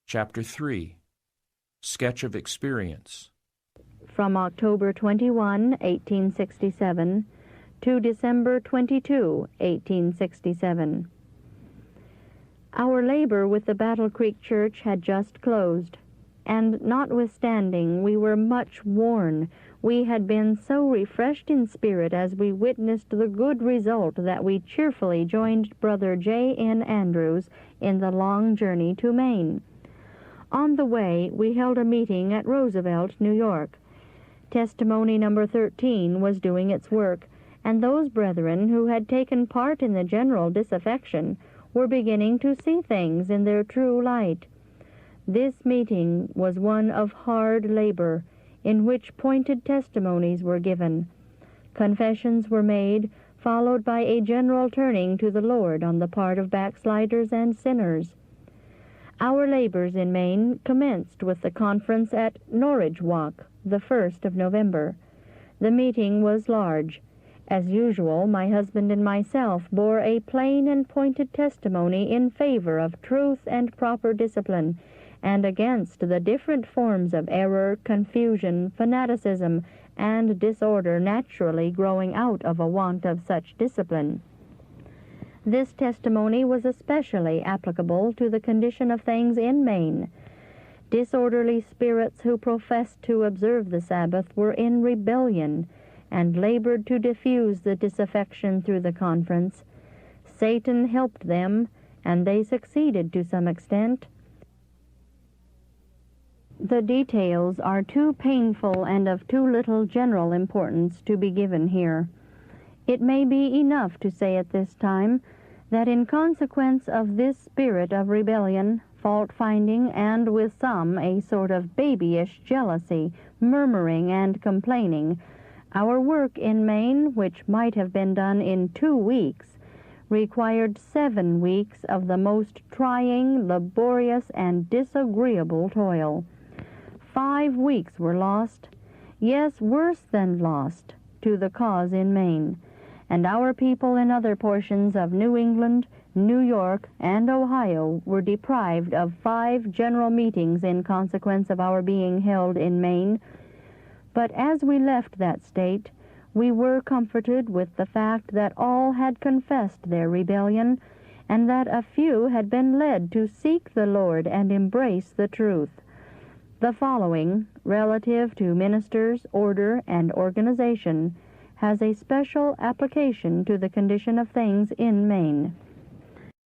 Chapter 3, Sketch of Experience. From October 21, 1867, to December 22, 1867. Our labor with the Battle Creek Church had just closed, and notwithstanding we were much worn, we had been so refreshed in spirit as we witnessed the good result that we cheerfully joined Brother J. N. Andrews in the long journey to Maine. On the way, we held a meeting at Roosevelt, New York. Testimony number 13 was doing its work, and those brethren who had taken part in the general disaffection were beginning to see things in their true light. This meeting was one of hard labor, in which pointed testimonies were given. Confessions were made, followed by a general turning to the Lord on the part of backsliders and sinners. Our labors in Maine commenced with the conference at Norwich Walk, the 1st of November. The meeting was large. As usual, my husband and myself bore a plain and pointed testimony in favor of truth and proper discipline, and against the different forms of error, confusion, fanaticism, and disorder naturally growing out of a want of such discipline. This testimony was especially applicable to the condition of things in Maine. Disorderly spirits who professed to observe the Sabbath were in rebellion, and labored to diffuse the disaffection through the conference. Satan helped them, and they succeeded to some extent. The details are too painful and of too little general importance to be given here. It may be enough to say at this time that in consequence of this spirit of rebellion, fault-finding, and with some a sort of babyish jealousy, murmuring and complaining, our work in Maine, which might have been done in 2 weeks, required 7 weeks of the most trying, laborious, and disagreeable toil. 5 weeks were lost, yes, worse than lost, to the cause in Maine, and our people in other portions of New England, New York, and Ohio were deprived of 5 general meetings in consequence of our being held in Maine. But as we left that state, we were comforted with the fact that all had confessed their rebellion, and that a few had been led to seek the Lord and embrace the truth. The following, relative to ministers, order, and organization, has a special application to the condition of things in Maine.